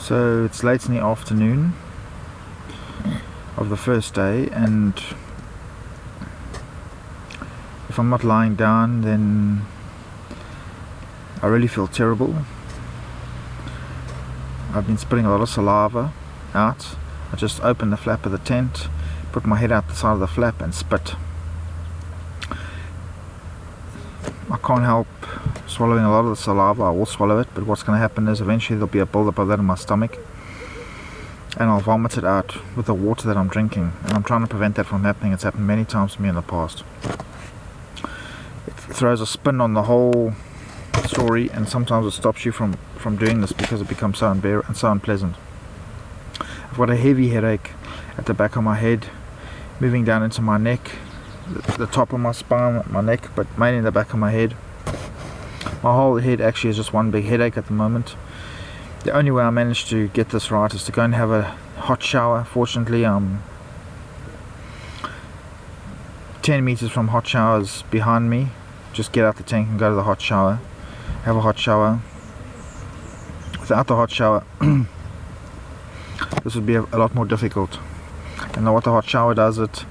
So it's late in the afternoon of the first day, and if I'm not lying down, then I really feel terrible. I've been spitting a lot of saliva out. I just opened the flap of the tent, put my head out the side of the flap and spit. I can't help swallowing a lot of the saliva. I will swallow it, but what's going to happen is eventually there'll be a build-up of that in my stomach, and I'll vomit it out with the water that I'm drinking, and I'm trying to prevent that from happening. It's happened many times to me in the past. It throws a spin on the whole story, and sometimes it stops you from doing this because it becomes so unpleasant. I've got a heavy headache at the back of my head, moving down into my neck, the top of my spine, my neck, but mainly in the back of my head. My whole head actually is just one big headache at the moment. The only way I managed to get this right is to go and have a hot shower. Fortunately, 10 meters from hot showers behind me. Just get out the tank and go to the hot shower. Have a hot shower. Without the hot shower, this would be a lot more difficult. And what the hot shower does, it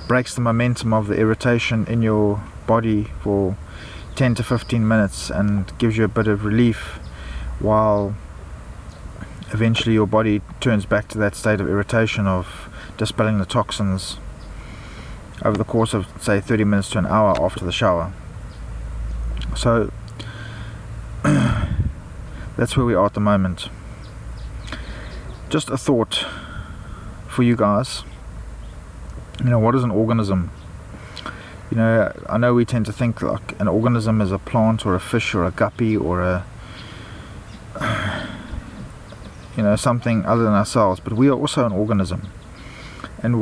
breaks the momentum of the irritation in your body for 10 to 15 minutes and gives you a bit of relief, while eventually your body turns back to that state of irritation of dispelling the toxins over the course of, say, 30 minutes to an hour after the shower. So that's where we are at the moment. Just a thought for you guys. What is an organism? I know we tend to think like an organism is a plant or a fish or a guppy or a something other than ourselves, but we are also an organism, and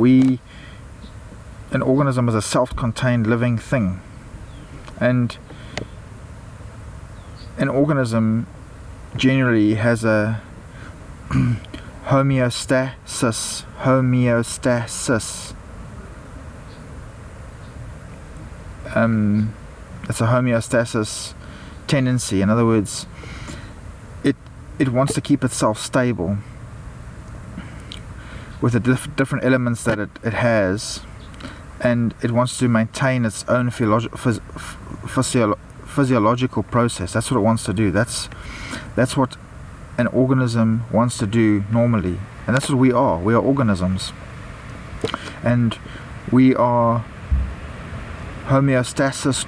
an organism is a self-contained living thing, and an organism generally has a homeostasis. It's a homeostasis tendency. In other words, it wants to keep itself stable with the different elements that it has, and it wants to maintain its own physiological process. That's what it wants to do. That's what an organism wants to do normally, and that's what we are. We are organisms, and we are homeostasis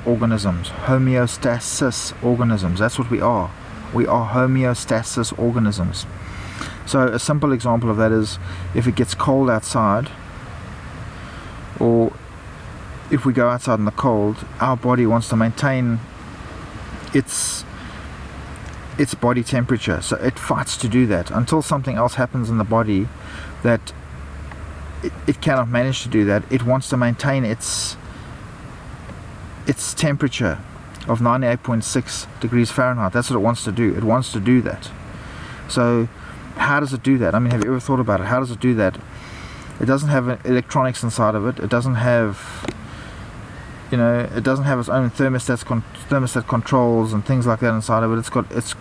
organisms. That's what we are. We are homeostasis organisms. So a simple example of that is if it gets cold outside, or if we go outside in the cold, our body wants to maintain its body temperature, so it fights to do that until something else happens in the body that it cannot manage to do that. It wants to maintain its temperature of 98.6 degrees Fahrenheit. That's what it wants to do. It wants to do that. So how does it do that? Have you ever thought about it? How does it do that? It doesn't have electronics inside of it. It doesn't have it doesn't have its own thermostat controls and things like that inside of it. It's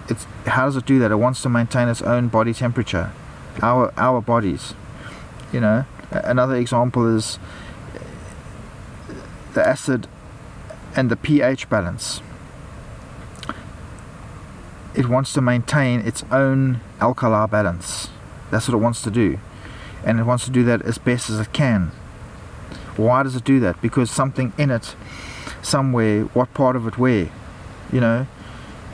how does it do that? It wants to maintain its own body temperature, our bodies. Another example is the acid and the pH balance. It wants to maintain its own alkali balance. That's what it wants to do, and it wants to do that as best as it can. Why does it do that? Because something in it, somewhere, what part of it where,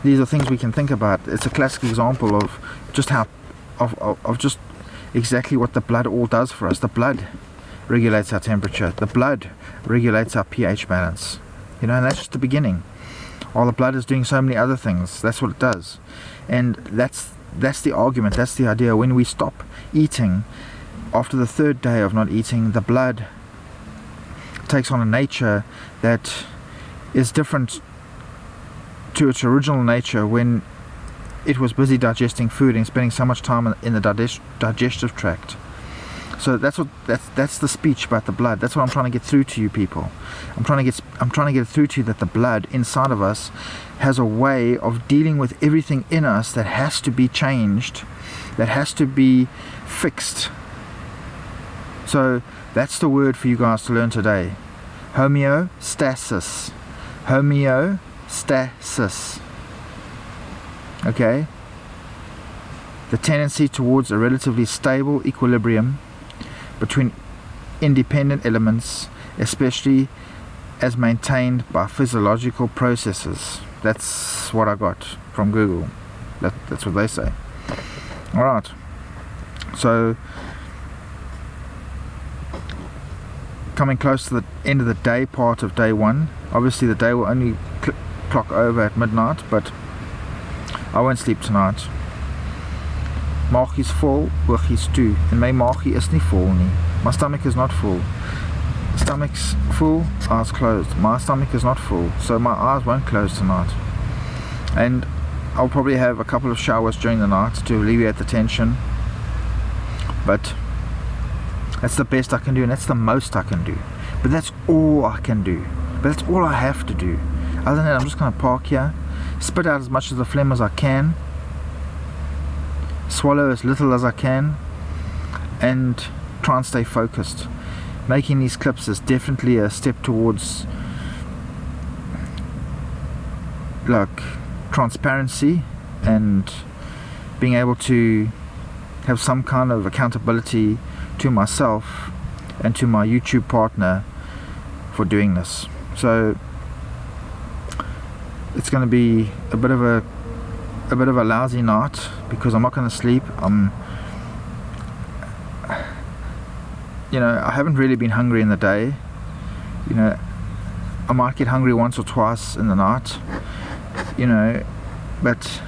these are things we can think about. It's a classic example of just how of just exactly what the blood all does for us. The blood regulates our temperature. The blood regulates our pH balance. And that's just the beginning. While the blood is doing so many other things, that's what it does. And that's the argument, that's the idea. When we stop eating, after the third day of not eating, the blood takes on a nature that is different to its original nature when it was busy digesting food and spending so much time in the digestive tract. So that's the speech about the blood. That's what I'm trying to get through to you people. I'm trying to get through to you that the blood inside of us has a way of dealing with everything in us that has to be changed, that has to be fixed. So that's the word for you guys to learn today. Homeostasis. Homeostasis. Okay? The tendency towards a relatively stable equilibrium between independent elements, especially as maintained by physiological processes. That's what I got from Google. That's what they say. Alright. So, coming close to the end of the day part of day 1. Obviously the day will only clock over at midnight, but I won't sleep tonight. Maagies vol, oogies toe. En my maagie is nie vol nie. My stomach is not full. Stomach's full, eyes closed. My stomach is not full, so my eyes won't close tonight. And I'll probably have a couple of showers during the night to alleviate the tension. But that's the best I can do, and that's the most I can do. But that's all I can do. But that's all I have to do. Other than that, I'm just going to park here, spit out as much of the phlegm as I can, swallow as little as I can, and try and stay focused. Making these clips is definitely a step towards like transparency and being able to have some kind of accountability to myself and to my YouTube partner for doing this. So it's going to be a bit of a lousy night because I'm not going to sleep. I haven't really been hungry in the day. I might get hungry once or twice in the night, but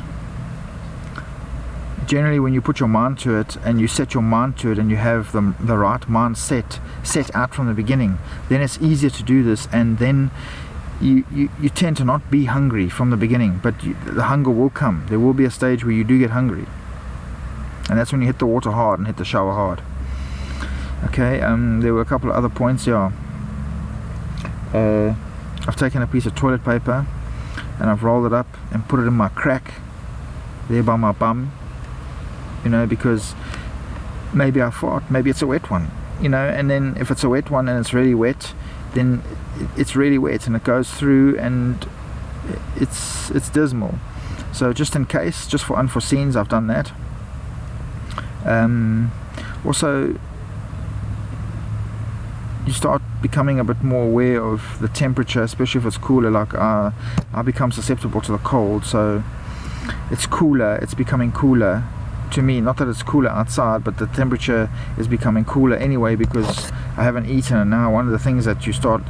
generally when you put your mind to it and you set your mind to it and you have the right mindset set out from the beginning, then it's easier to do this, and then you tend to not be hungry from the beginning, but the hunger will come. There will be a stage where you do get hungry, and that's when you hit the water hard and hit the shower hard. Okay, there were a couple of other points. I've taken a piece of toilet paper and I've rolled it up and put it in my crack there by my bum, because maybe I fart, maybe it's a wet one, and then if it's a wet one and it's really wet, then it's really wet and it goes through and it's dismal. So just in case, just for unforeseens, I've done that. Also, you start becoming a bit more aware of the temperature, especially if it's cooler. Like I become susceptible to the cold, so it's cooler, it's becoming cooler to me. Not that it's cooler outside, but the temperature is becoming cooler anyway because I haven't eaten. And now one of the things that you start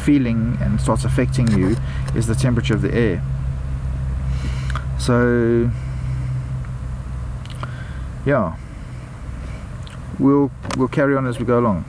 feeling and starts affecting you is the temperature of the air. So yeah, we'll carry on as we go along.